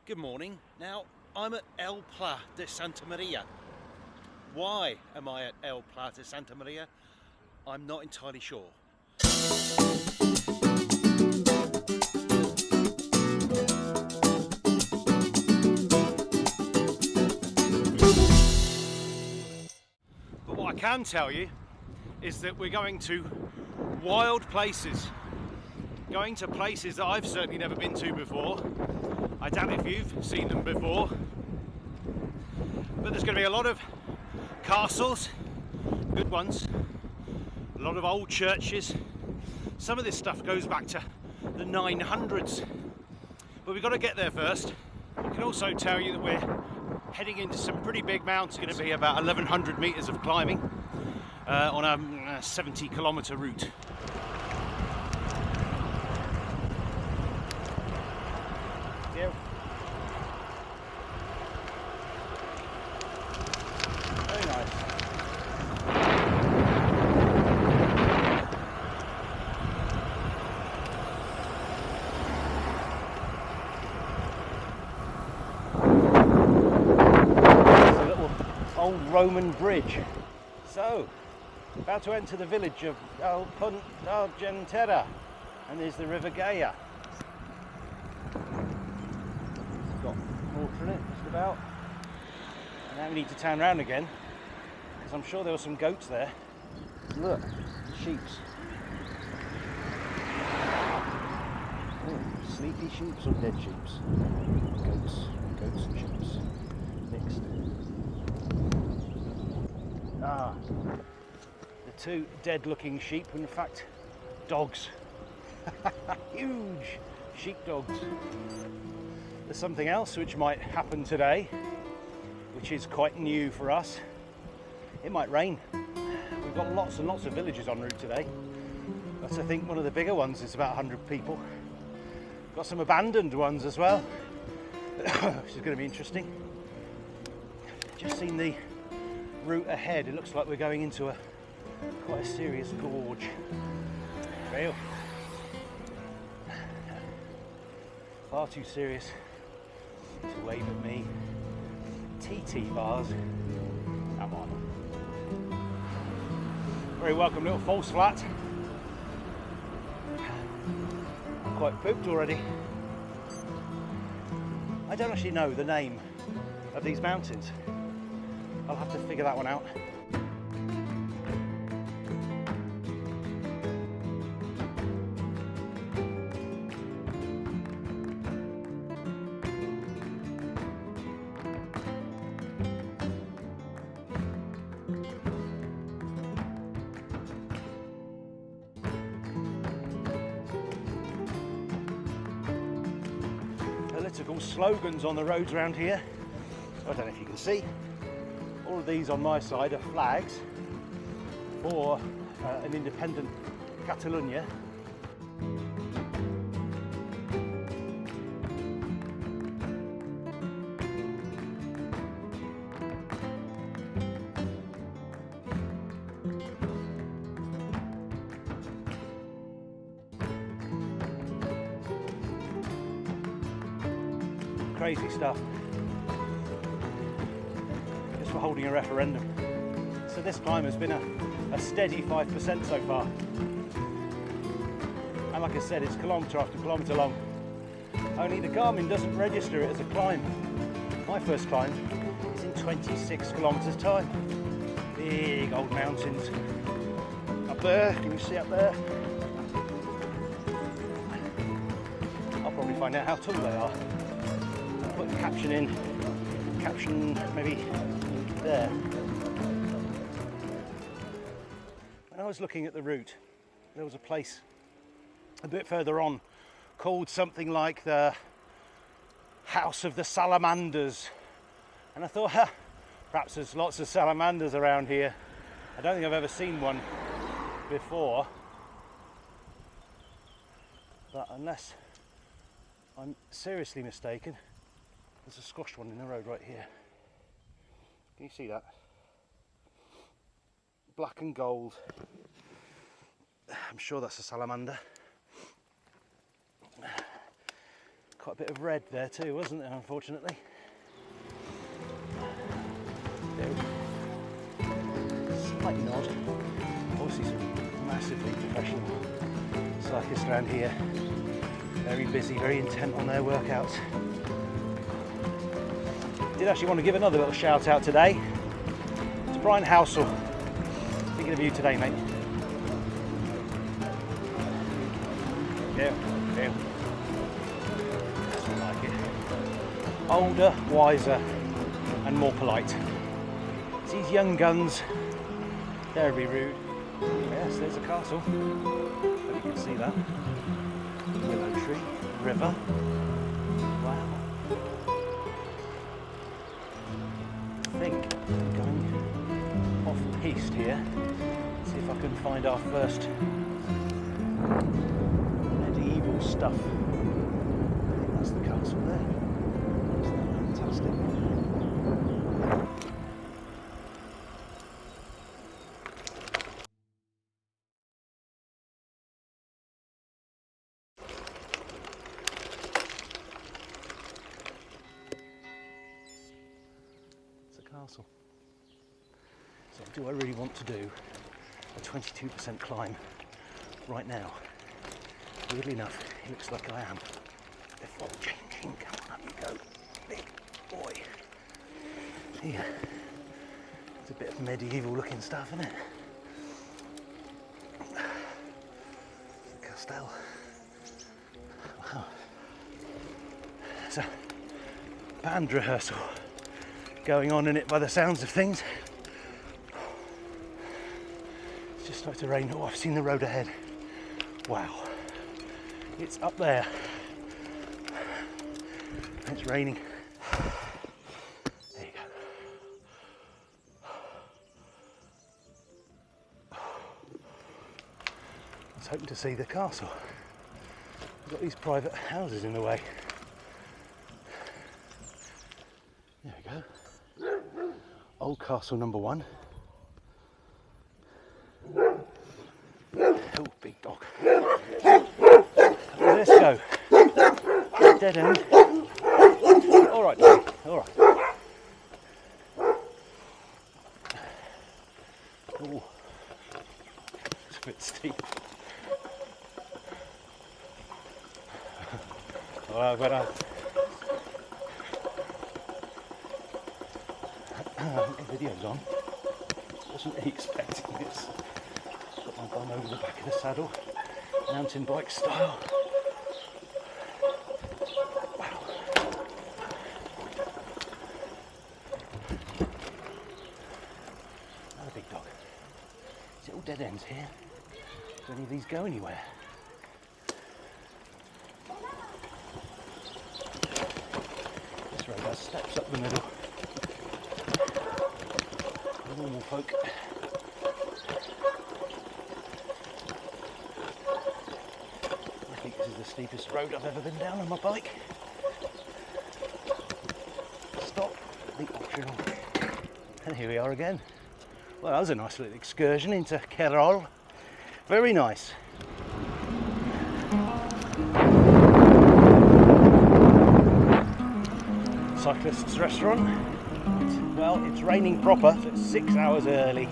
Good morning. Now, I'm at El Pla de Santa Maria. Why am I at El Pla de Santa Maria? I'm not entirely sure. But what I can tell you is that we're going to wild places. Going to places that I've certainly never been to before. I doubt if you've seen them before. But there's going to be a lot of castles, good ones, a lot of old churches. Some of this stuff goes back to the 900s. But we've got to get there first. I can also tell you that we're heading into some pretty big mountains. It's going to be about 1,100 metres of climbing on a 70-kilometre route. Very nice. It's a little old Roman bridge. So, about to enter the village of Altura, and there's the River Gaia. Got water in it, just about. And now we need to turn around again, because I'm sure there were some goats there. Look, sheeps. Oh, sleepy sheeps or dead sheeps? Goats and sheeps mixed. Ah, the two dead-looking sheep, in fact, dogs. Huge sheepdogs. There's something else which might happen today, which is quite new for us. It might rain. We've got lots and lots of villages en route today, but I think one of the bigger ones is about 100 people. Got some abandoned ones as well, which is going to be interesting. Just seen the route ahead. It looks like we're going into quite a serious gorge. Real. Far too serious to wave at me. TT bars. Come on. Very welcome little false flat. I'm quite pooped already. I don't actually know the name of these mountains. I'll have to figure that one out. Political slogans on the roads around here. I don't know if you can see. All of these on my side are flags for an independent Catalunya. Crazy stuff. Just for holding a referendum. So this climb has been a steady 5% so far. And like I said, it's kilometre after kilometre long. Only the Garmin doesn't register it as a climb. My first climb is in 26 kilometres time. Big old mountains. Up there, can you see up there? I'll probably find out how tall they are. Put the caption in, maybe there. When I was looking at the route, there was a place a bit further on called something like the House of the Salamanders, and I thought, perhaps there's lots of salamanders around here. I don't think I've ever seen one before, but unless I'm seriously mistaken, there's a squashed one in the road right here. Can you see that? Black and gold. I'm sure that's a salamander. Quite a bit of red there too, wasn't there, unfortunately? Slight nod. Obviously some massively professional cyclists around here. Very busy, very intent on their workouts. Did actually want to give another little shout out today to Brian Housel. Thinking of you today, mate. Yeah. I like it. Older, wiser, and more polite. It's these young guns, they're very rude. Yes, there's a castle. Hope you can see that. Willow tree, river. Wow. I think I'm going off piste here. See if I can find our first medieval stuff. I think that's the castle there. Isn't that fantastic? It's a castle. So do I really want to do a 22% climb right now? Weirdly enough, it looks like I am. Before changing, come on, up you go, big boy. Here, it's a bit of medieval looking stuff, isn't it? It's a castell. Wow. There's a band rehearsal going on in it by the sounds of things. It's just started to rain. Oh, I've seen the road ahead. Wow. It's up there. It's raining. There you go. I was hoping to see the castle. We've got these private houses in the way. There we go. Old castle number 1. Oh, big dog. Let's go. Dead end. All right, dog. All right. Oh, it's a bit steep. Well, but the video's on. Wasn't really expecting this. Got my bum over the back of the saddle, mountain bike style. Wow. Another big dog. Is it all dead ends here? Do any of these go anywhere? This road has steps up the middle. Normal folk. I think this is the steepest road I've ever been down on my bike. Stop the optional. And here we are again. Well, that was a nice little excursion into Carol. Very nice. Cyclists restaurant. Well, it's raining proper, so it's 6 hours early.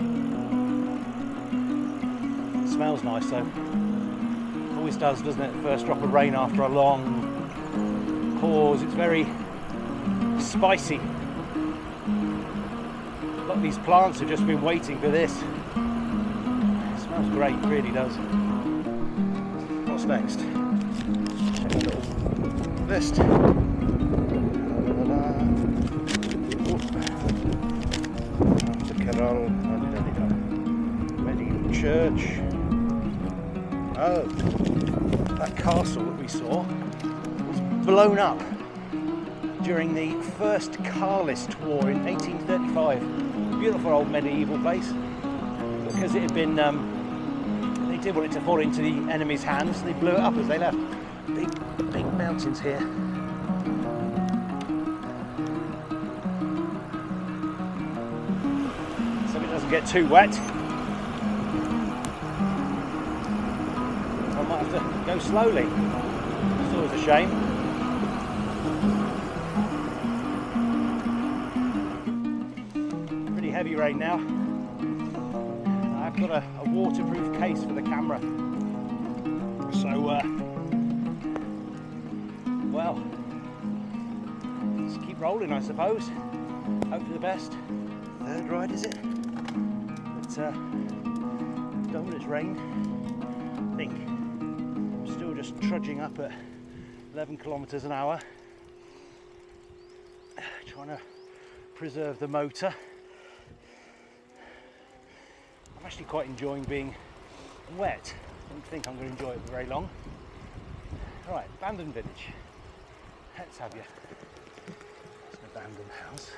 It smells nice though. Always does, doesn't it? First drop of rain after a long pause. It's very spicy. A lot of these plants have just been waiting for this. It smells great, it really does. What's next? Check a little list. Medieval church. Oh, that castle that we saw was blown up during the first Carlist War in 1835. Beautiful old medieval place. Because it had been, they did want it to fall into the enemy's hands. They blew it up as they left. Big mountains here. Get too wet. I might have to go slowly. It's always a shame. heavy rain now. I've got a waterproof case for the camera. So, well, just keep rolling, I suppose. Hope for the best. Third ride, is it? But don't want it's rained. I think I'm still just trudging up at 11 kilometers an hour, trying to preserve the motor. I'm actually quite enjoying being wet. I don't think I'm going to enjoy it for very long. Right, abandoned village. Let's have you. It's an abandoned house.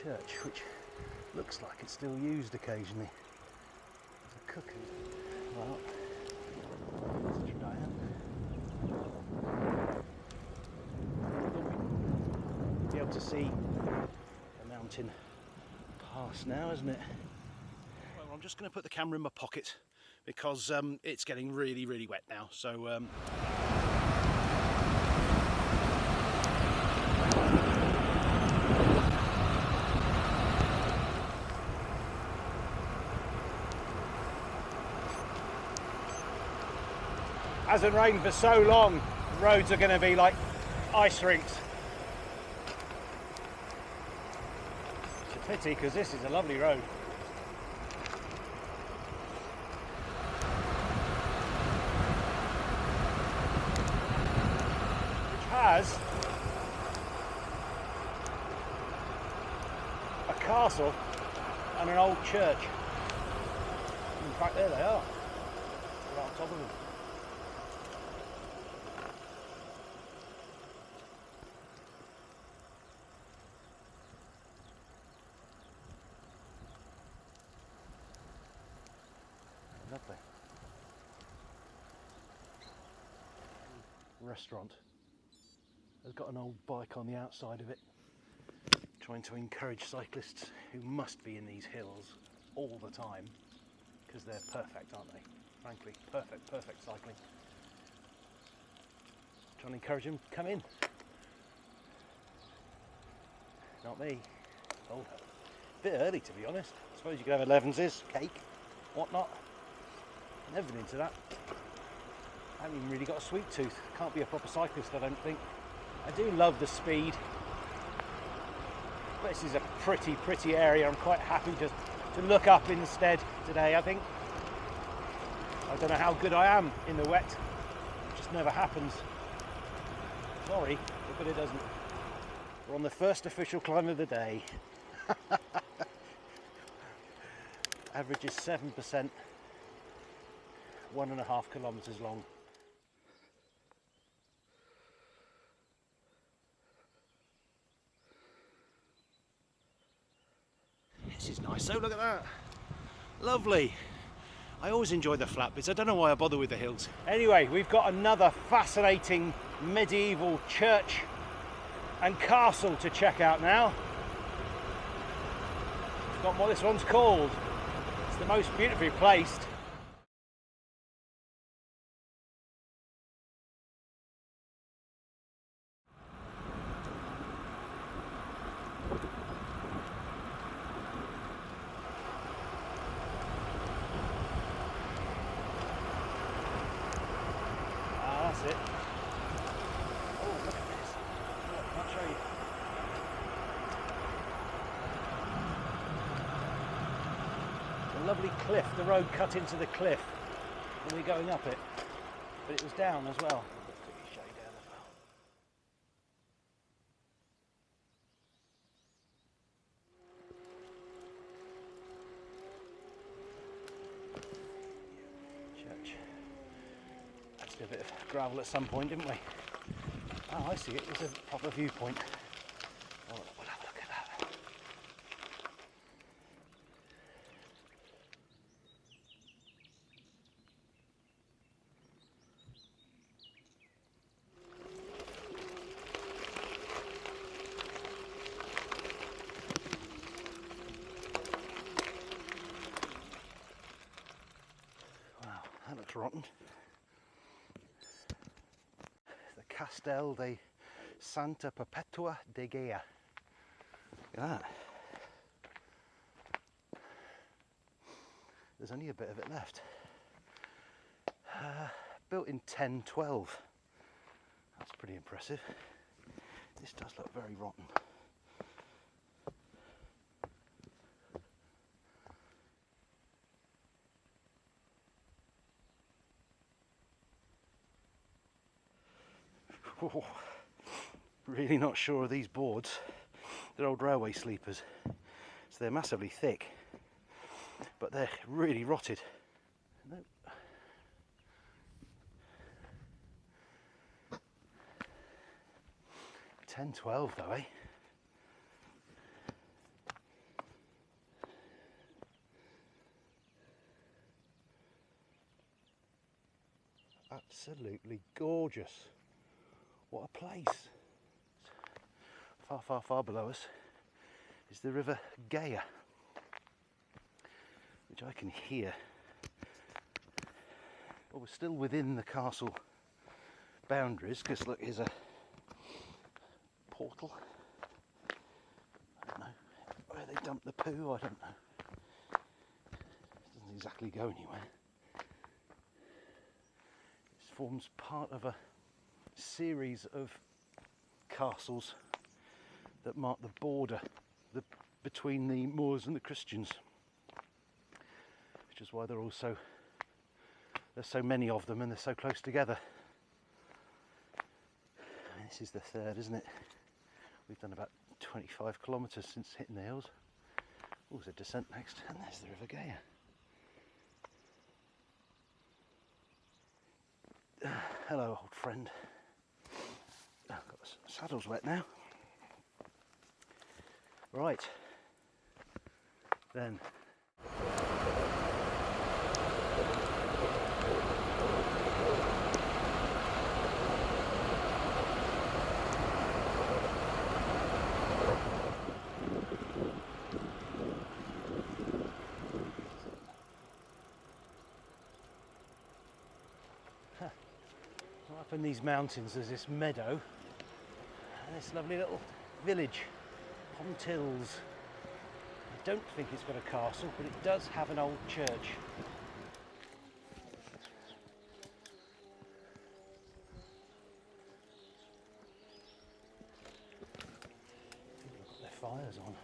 Church, which looks like it's still used occasionally. There's a cuckoo. Well, let's try it. Be able to see the mountain pass now, isn't it? Well, I'm just going to put the camera in my pocket because it's getting really, really wet now. So. Hasn't rained for so long, the roads are going to be like ice rinks. It's a pity because this is a lovely road. Which has a castle and an old church. In fact, there they are. Right on top of them. Lovely. Restaurant has got an old bike on the outside of it, trying to encourage cyclists who must be in these hills all the time because they're perfect, aren't they? Frankly, perfect cycling. Trying to encourage them, come in. Not me. Oh, a bit early to be honest. I suppose you could have 11s, cake, whatnot. Never been into that. I haven't even really got a sweet tooth. Can't be a proper cyclist, I don't think. I do love the speed. But this is a pretty area. I'm quite happy just to look up instead today, I think. I don't know how good I am in the wet. It just never happens. Sorry, but it doesn't. We're on the first official climb of the day. Average is 7%. 1.5 kilometers long. This is nice. So look at that. Lovely. I always enjoy the flat bits. I don't know why I bother with the hills. Anyway, we've got another fascinating medieval church and castle to check out now. I've forgotten what this one's called. It's the most beautifully placed. That's it. Oh, look at this. Look, I'll show you. It's a lovely cliff. The road cut into the cliff when we're going up it. But it was down as well. Quickly show you down as well. Church. Let's do a bit of gravel at some point, didn't we? Oh, I see it. There's a proper viewpoint. Oh, we'll have a look at that. Wow, that looks rotten. The Castel de Santa Perpetua de Gaia. Look at that. There's only a bit of it left. Built in 1012. That's pretty impressive. This does look very rotten. Oh, really not sure of these boards. They're old railway sleepers, so they're massively thick, but they're really rotted. Nope. $10.12 though, eh? Absolutely gorgeous. What a place. Far, far, far below us is the River Gaia, which I can hear. Well, we're still within the castle boundaries, because look, here's a portal. I don't know where they dumped the poo, I don't know. It doesn't exactly go anywhere. This forms part of a series of castles that mark the border between the Moors and the Christians, which is why there's so many of them and they're so close together. And this is the third, isn't it? We've done about 25 kilometres since hitting the hills. Oh, there's a descent next, and there's the River Gaia. Hello, old friend. I've got the saddle's wet now. Right, then. Up in these mountains there's this meadow and this lovely little village, Pontills. I don't think it's got a castle, but it does have an old church. People have got their fires on,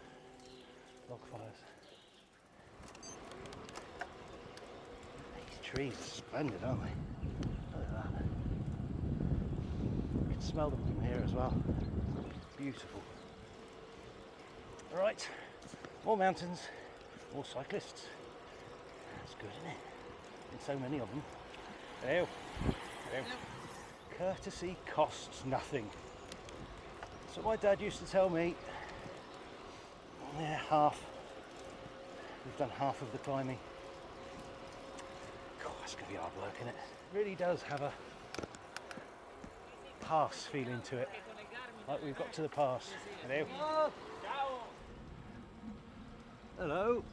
log fires. These trees are splendid, aren't they? Look at that. You can smell them from here as well. Beautiful. Right, more mountains, more cyclists. That's good, isn't it? And so many of them. Hello. Hello. Courtesy costs nothing. So my dad used to tell me, yeah, half. We've done half of the climbing. God, that's going to be hard work, isn't it? It really does have a pass feeling to it. Like we've got to the pass. Hello. Hello.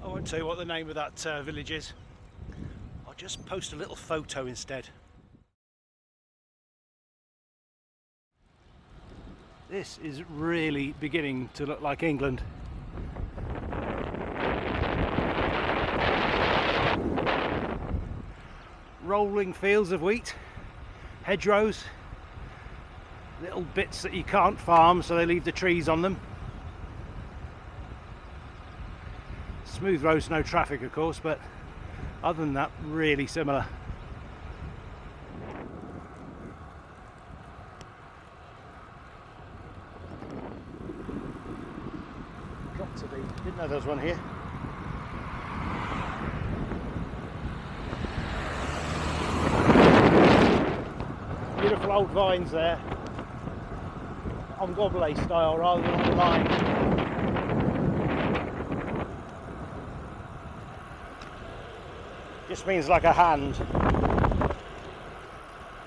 I won't tell you what the name of that village is. I'll just post a little photo instead. This is really beginning to look like England. Rolling fields of wheat, hedgerows, little bits that you can't farm so they leave the trees on them. Smooth roads, no traffic of course, but other than that, really similar. Got to be, didn't know there was one here. Beautiful old vines there, on goblet style rather than on the line. Just means like a hand,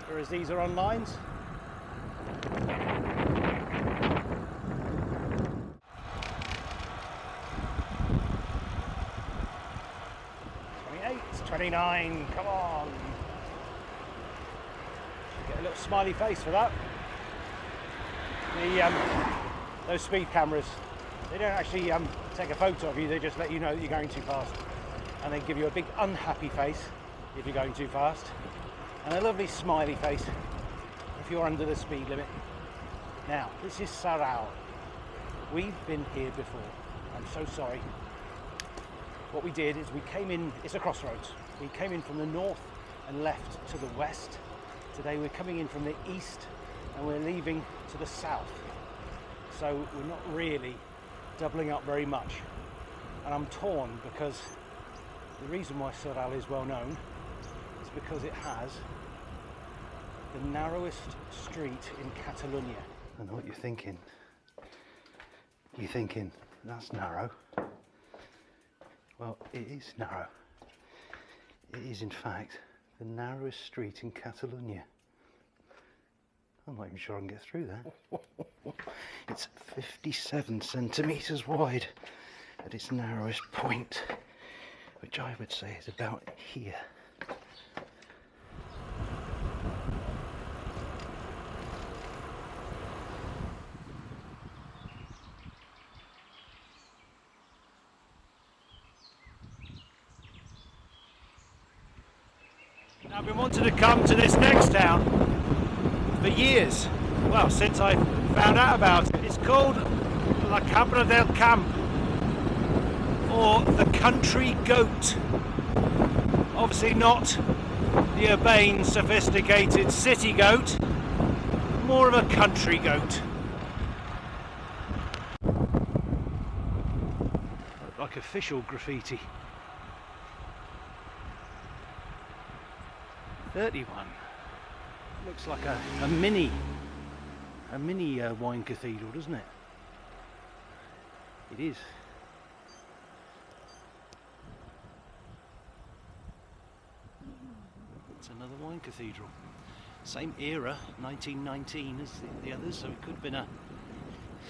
whereas these are on lines. '28, '29, come on. Get a little smiley face for that. Those speed cameras, they don't actually take a photo of you, they just let you know that you're going too fast. And they give you a big unhappy face if you're going too fast, and a lovely smiley face if you're under the speed limit. Now, this is Sarau. We've been here before. I'm so sorry. What we did is we came in, it's a crossroads. We came in from the north and left to the west. Today we're coming in from the east and we're leaving to the south. So we're not really doubling up very much. And I'm torn because the reason why Sarau is well known is because it has the narrowest street in Catalunya. I know what you're thinking. You're thinking, that's narrow. Well, it is narrow. It is in fact the narrowest street in Catalunya. I'm not even sure I can get through that. It's 57 centimetres wide at its narrowest point, which I would say is about here. I've been wanting to come to this next town for years. Well, since I found out about it. It's called La Cabra del Camp, or the country goat. Obviously not the urbane, sophisticated city goat, more of a country goat. Like official graffiti. 31. Looks like a mini wine cathedral, doesn't it? It is. It's another wine cathedral. Same era, 1919 as the others, so it could have been a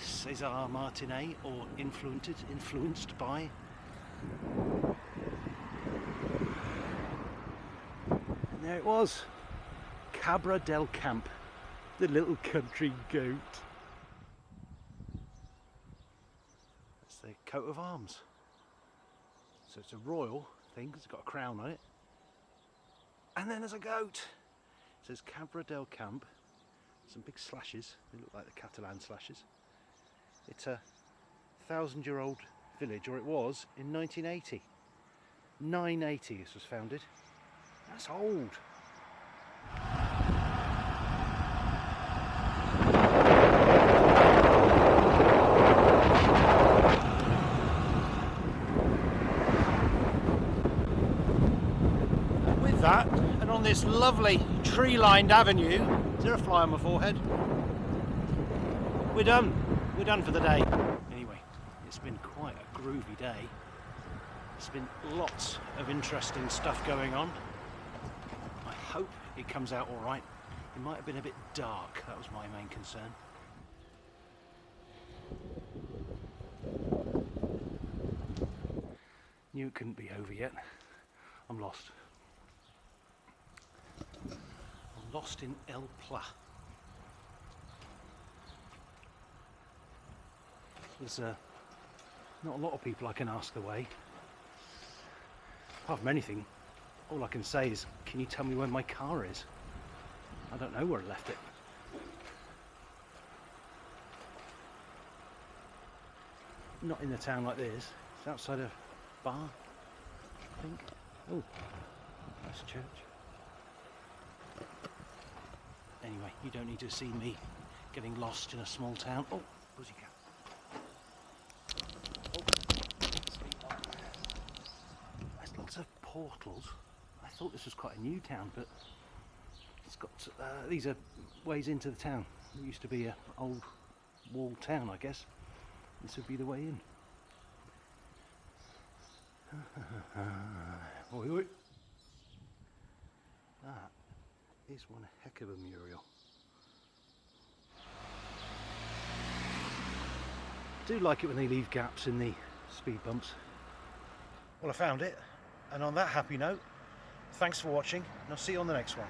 César Martinet or influenced by. And there it was, Cabra del Camp, the little country goat. That's the coat of arms. So it's a royal thing because it's got a crown on it. And then there's a goat. It says Cabra del Camp. Some big slashes. They look like the Catalan slashes. It's a 1,000-year-old village, or it was in 1980. 980 this was founded. That's old. And with that, and on this lovely tree-lined avenue, is there a fly on my forehead? We're done. We're done for the day. Anyway, it's been quite a groovy day. There's been lots of interesting stuff going on. I hope it comes out all right. It might have been a bit dark, that was my main concern. Knew it couldn't be over yet. I'm lost. Lost in El Pla. There's not a lot of people I can ask the way. Apart from anything, all I can say is, can you tell me where my car is? I don't know where I left it. Not in a town like this. It's outside a bar, I think. Oh, that's a church. Anyway, you don't need to see me getting lost in a small town. Oh, pussycat. Oh, there's lots of portals. I thought this was quite a new town, but it's got these are ways into the town. It used to be an old walled town, I guess. This would be the way in. Oi, oi. That is one heck of a mural. I do like it when they leave gaps in the speed bumps. Well, I found it, and on that happy note, thanks for watching, and I'll see you on the next one.